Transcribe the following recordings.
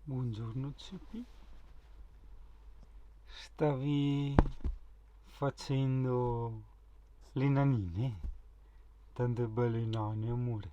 Buongiorno CP. Stavi facendo le nanine? Tante belle nane, amore.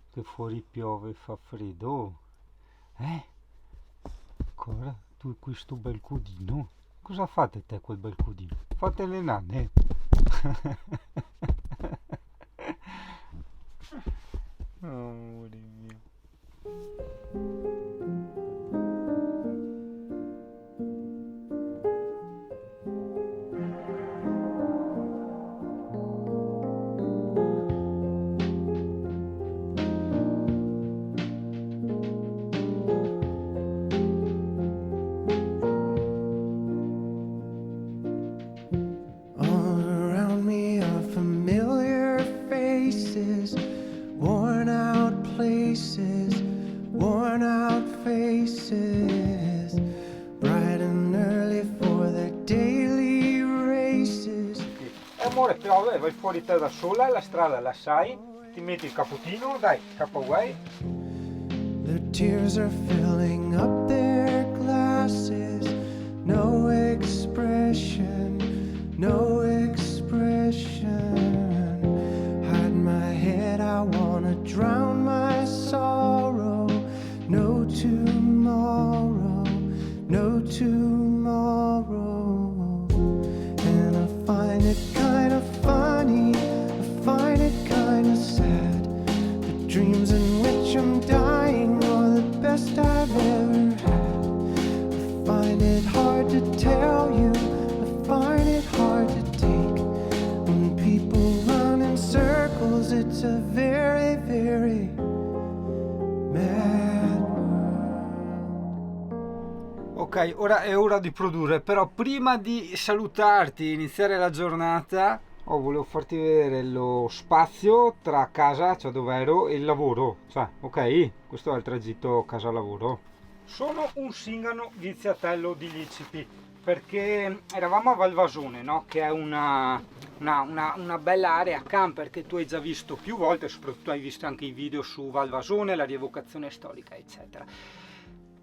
Che fuori piove e fa freddo. Eh? Ancora? Tu e questo bel codino? Cosa fate te quel bel codino? Fate le nane? Amore mio. All around me are familiar faces, worn out places, worn out faces, bright and early for their daily races. Amore, piove, vai fuori te da sola, la strada la sai, ti metti il cappuccino, dai, capo away. Their tears are filling up their glasses, no expression, no expression. Hide my head, I wanna drown my sorrow. No tomorrow, no tomorrow. And I find it kind of funny, I find it kind of sad. The dreams in which I'm dying are the best I've ever had. I find it hard to tell you, I find it hard to take. When people run in circles, it's a very, very mad world. Ok, ora è ora di produrre, però prima di salutarti e iniziare la giornata, volevo farti vedere lo spazio tra casa, cioè dove ero, e il lavoro, cioè, ok? Questo è il tragitto casa-lavoro. Sono un Singano viziatello di Licipi, perché eravamo a Valvasone, no? Che è una bella area camper che tu hai già visto più volte, soprattutto hai visto anche i video su Valvasone, la rievocazione storica, eccetera.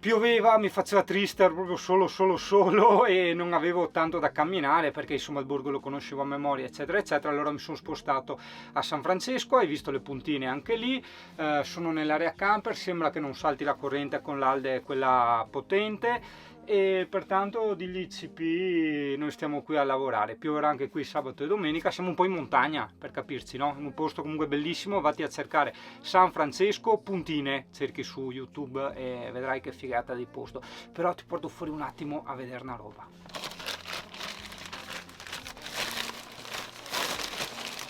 Pioveva, mi faceva triste, ero proprio solo e non avevo tanto da camminare perché insomma il borgo lo conoscevo a memoria, eccetera eccetera. Allora mi sono spostato a San Francesco, hai visto le puntine anche lì. Sono nell'area camper, sembra che non salti la corrente con l'Alde, quella potente, e pertanto di l'ICP noi stiamo qui a lavorare. Pioverà anche qui sabato e domenica, siamo un po' in montagna per capirci, no? In un posto comunque bellissimo, vatti a cercare San Francesco Puntine, cerchi su YouTube e vedrai che figata di posto. Però ti porto fuori un attimo a vedere una roba.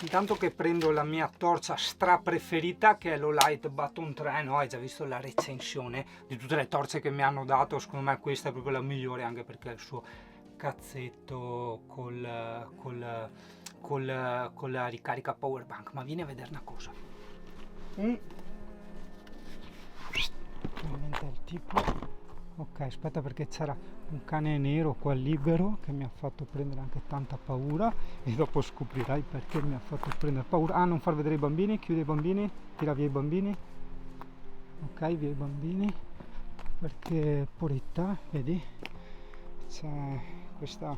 Intanto che prendo la mia torcia stra preferita, che è l'Olight Button 3, no? Hai già visto la recensione di tutte le torce che mi hanno dato, secondo me questa è proprio la migliore, anche perché il suo cazzetto con la ricarica power bank. Ma vieni a vedere una cosa. Ovviamente il tipo. Ok, aspetta, perché c'era un cane nero qua libero che mi ha fatto prendere anche tanta paura, e dopo scoprirai perché mi ha fatto prendere paura. Ah, non far vedere i bambini, chiudi i bambini, tira via i bambini. Ok, via i bambini, perché poretta, vedi? C'è questa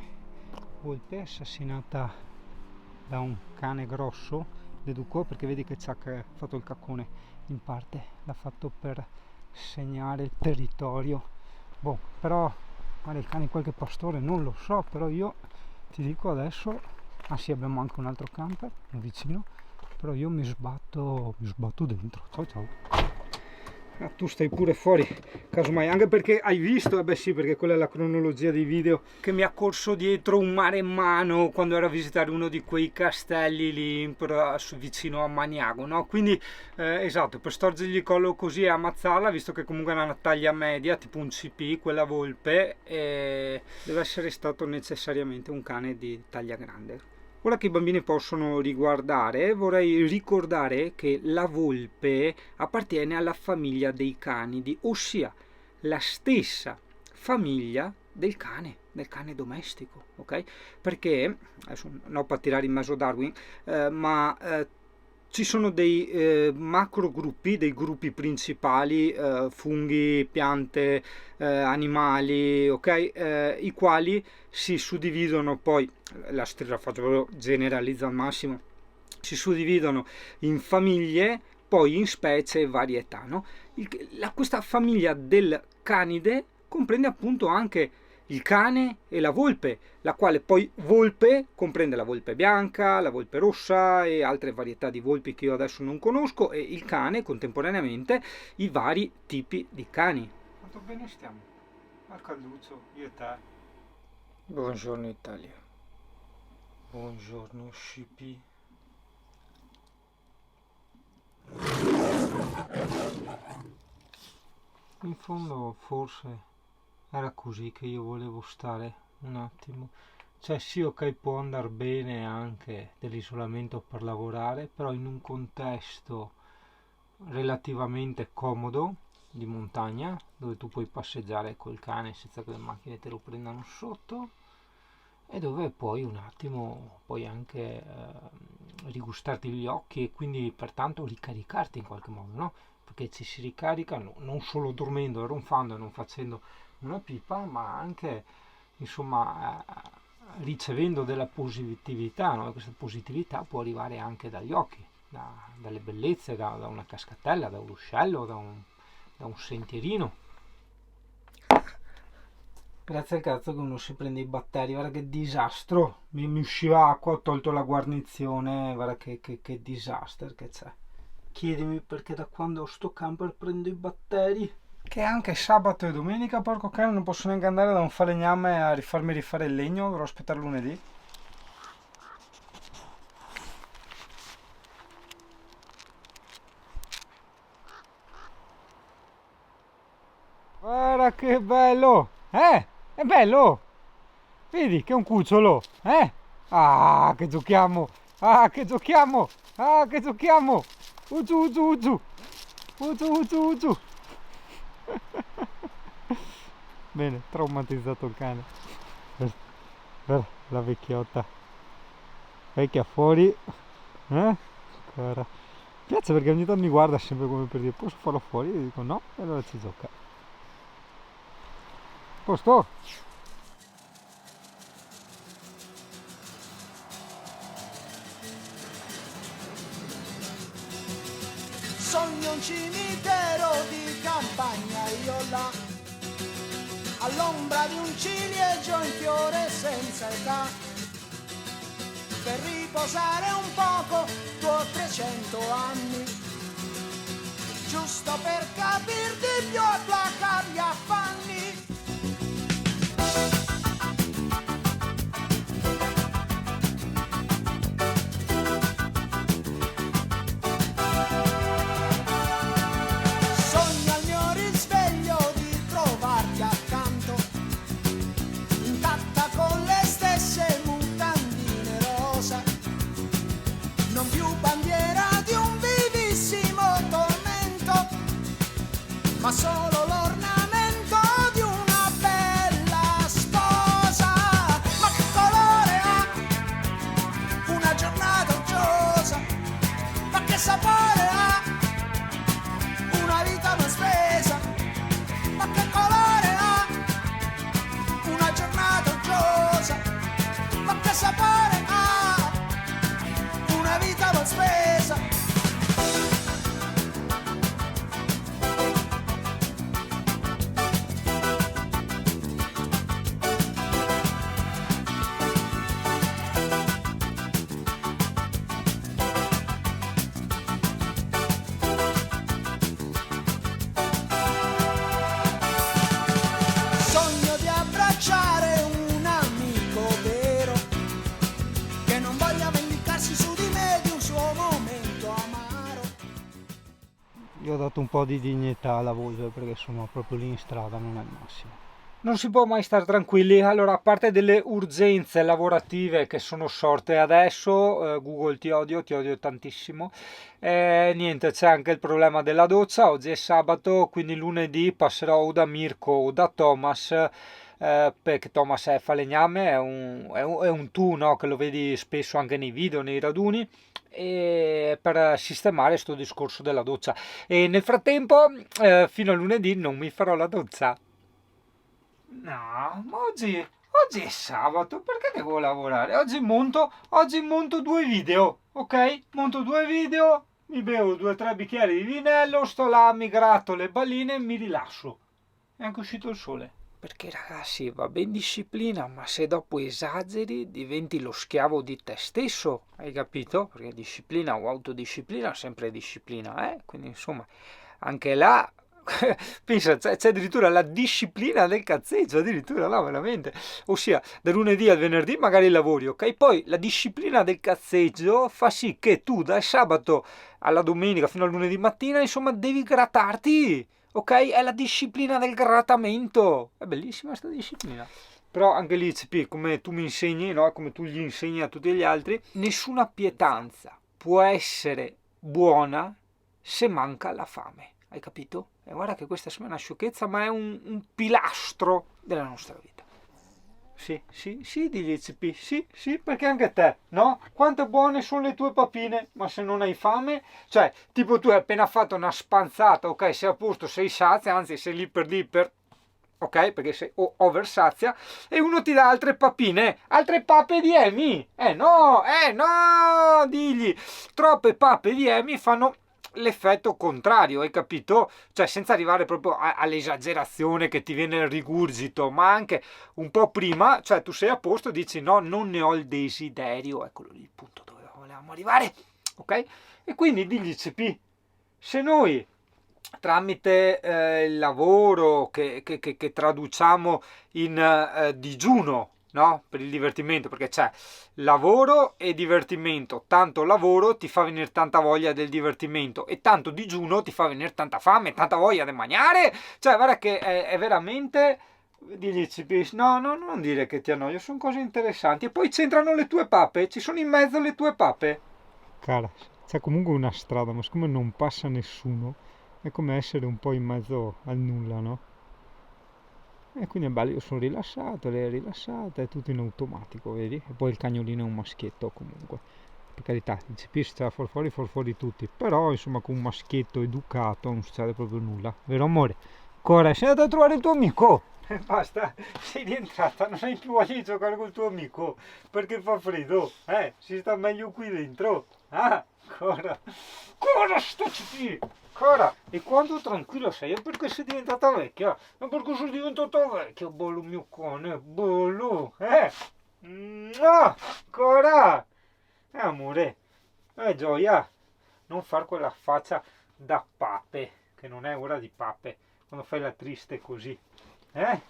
volpe assassinata da un cane grosso, deduco, perché vedi che ci ha fatto il caccone in parte, l'ha fatto per segnare il territorio. Boh, però magari il cane qualche pastore non lo so, però io ti dico adesso, ah sì, abbiamo anche un altro camper vicino, però io mi sbatto dentro. Ciao ciao. Ah, tu stai pure fuori, casomai, anche perché hai visto, eh beh sì, perché quella è la cronologia dei video, che mi ha corso dietro un maremmano quando ero a visitare uno di quei castelli lì vicino a Maniago, no? Quindi esatto, per storgergli il collo così e ammazzarla, visto che comunque è una taglia media, tipo un CP, quella volpe, e deve essere stato necessariamente un cane di taglia grande. Ora che i bambini possono riguardare, vorrei ricordare che la volpe appartiene alla famiglia dei canidi, ossia la stessa famiglia del cane domestico, ok? Perché, adesso non per tirare in mezzo Darwin, ma ci sono dei macro gruppi, dei gruppi principali, funghi, piante, animali, ok? I quali si suddividono poi, la faccio proprio generalizza al massimo, si suddividono in famiglie, poi in specie e varietà, no? Questa famiglia del canide comprende appunto anche il cane e la volpe, la quale poi volpe comprende la volpe bianca, la volpe rossa e altre varietà di volpi che io adesso non conosco, e il cane contemporaneamente i vari tipi di cani. Quanto bene stiamo? Al calduccio, io e te. Buongiorno Italia. Buongiorno Scipi. In fondo forse era così che io volevo stare un attimo. Cioè sì, ok, può andare bene anche dell'isolamento per lavorare, però in un contesto relativamente comodo di montagna, dove tu puoi passeggiare col cane senza che le macchine te lo prendano sotto, e dove puoi un attimo puoi anche rigustarti gli occhi e quindi pertanto ricaricarti in qualche modo, no? Perché ci si ricarica non solo dormendo e ronfando e non facendo una pipa, ma anche insomma ricevendo della positività, no? E questa positività può arrivare anche dagli occhi, dalle bellezze, da una cascatella, da un ruscello, da un sentierino. Grazie al cazzo che uno si prende i batteri, guarda che disastro. Mi usciva acqua, ho tolto la guarnizione, guarda che disastro che c'è. Chiedimi perché da quando ho sto camper prendo i batteri. Che anche sabato e domenica, porco cane, non posso neanche andare da un falegname a rifarmi rifare il legno, dovrò aspettare lunedì. Guarda che bello! È bello! Vedi che è un cucciolo, eh? Ah, che giochiamo! Ah, che giochiamo! Ah, che giochiamo! Ugiù, ugiù, ugiù! Ugiù, ugiù, ugiù! Bene, traumatizzato il cane. Guarda, la vecchiotta. Vecchia fuori. Guarda. Mi piace perché ogni tanto mi guarda sempre come per dire posso farlo fuori? Io dico no, e allora ci gioca. Posto? Sogno un cimitero di campagna io là, all'ombra di un ciliegio in fiore senza età, per riposare un poco 200-300 anni, giusto per capirti più e placare gli affanni. Sogno al mio risveglio di trovarti accanto, intatta con le stesse mutandine rosa, non più bandiera di un vivissimo tormento, ma solo l'ornamento di una bella sposa. Ma che colore ha una giornata uggiosa? Ma che sapore ha una vita non spesa? Ma che colore ha una giornata uggiosa? Ma che sapore ha una vita non spesa? Sogno di abbracciare un amico vero, che non voglia vendicarsi su di me di un suo momento amaro. Io ho dato un po' di dignità alla voce perché sono proprio lì in strada, non è il massimo. Non si può mai stare tranquilli. Allora, a parte delle urgenze lavorative che sono sorte adesso, Google ti odio tantissimo. Niente, c'è anche il problema della doccia. Oggi è sabato, quindi lunedì passerò o da Mirko o da Thomas perché Thomas è falegname, è un tu, no? Che lo vedi spesso anche nei video, nei raduni, e per sistemare sto discorso della doccia. E nel frattempo, fino a lunedì non mi farò la doccia. No, ma oggi è sabato, perché devo lavorare? Oggi monto 2 video, ok? Monto 2 video, mi bevo 2 o 3 bicchieri di vinello, sto là, mi gratto le balline e mi rilasso. È anche uscito il sole. Perché ragazzi, va ben disciplina, ma se dopo esageri diventi lo schiavo di te stesso, hai capito? Perché disciplina o autodisciplina, sempre disciplina, eh? Quindi insomma, anche là, pensa, c'è addirittura la disciplina del cazzeggio, addirittura là, veramente. Ossia, da lunedì al venerdì magari lavori, ok? Poi la disciplina del cazzeggio fa sì che tu dal sabato alla domenica fino al lunedì mattina, insomma, devi grattarti. Ok? È la disciplina del grattamento. È bellissima questa disciplina. Però anche lì, CP, come tu mi insegni, no? Come tu gli insegni a tutti gli altri, nessuna pietanza può essere buona se manca la fame. Hai capito? E guarda che questa sembra una sciocchezza, ma è un pilastro della nostra vita. Sì, digli CP, sì, perché anche te, no? Quanto buone sono le tue papine, ma se non hai fame, cioè, tipo tu hai appena fatto una spanzata, ok, sei a posto, sei sazia, anzi sei lì per, ok, perché sei over sazia, e uno ti dà altre papine, altre pappe di Emi, no, digli, troppe pappe di Emi fanno l'effetto contrario, hai capito? Cioè senza arrivare proprio all'esagerazione che ti viene il rigurgito, ma anche un po' prima, cioè tu sei a posto, dici no, non ne ho il desiderio, eccolo lì il punto dove volevamo arrivare, ok? E quindi digli CP, se noi tramite il lavoro che traduciamo in digiuno, no? Per il divertimento, perché c'è lavoro e divertimento. Tanto lavoro ti fa venire tanta voglia del divertimento e tanto digiuno ti fa venire tanta fame, tanta voglia di mangiare. Cioè, guarda che è veramente... Digli CP, no, non dire che ti annoio, sono cose interessanti. E poi c'entrano le tue pappe, ci sono in mezzo le tue pappe. Cara, c'è comunque una strada, ma siccome non passa nessuno, è come essere un po' in mezzo al nulla, no? E quindi è bello, io sono rilassato, lei è rilassata, è tutto in automatico, vedi? E poi il cagnolino è un maschietto comunque. Per carità, il CP sta fuori tutti, però insomma con un maschietto educato non succede proprio nulla, vero amore? Cora, sei andato a trovare il tuo amico? Basta, sei rientrata, non hai più voglia di giocare col tuo amico, perché fa freddo, si sta meglio qui dentro. Ah, Cora, sto CP! Cara, e quando tranquilla sei? È perché sei diventata vecchia? Ma perché sono diventata vecchia? Bello mio cane, bello, Ah, Cora! Amore, gioia, non far quella faccia da pape, che non è ora di pape, quando fai la triste così, Che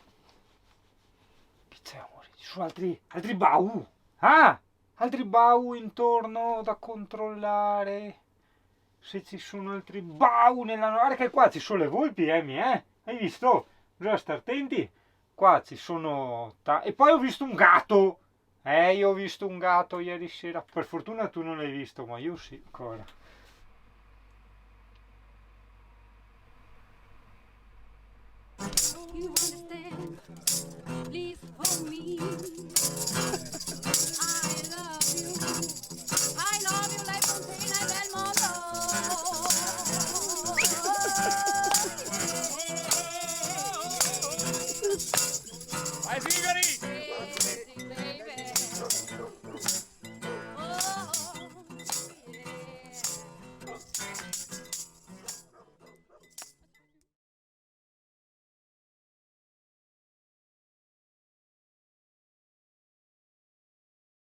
c'è, amore? Ci sono altri baù? Ah, altri baù intorno da controllare? Se ci sono altri bau nella... Guarda che qua ci sono le volpi, Emi, Hai visto? Bisogna stare attenti. Qua ci sono... E poi ho visto un gatto. Io ho visto un gatto ieri sera. Per fortuna tu non l'hai visto, ma io sì, ancora. You understand? Please hold me. I love you like Fontana del Mondo. Vai, sigari!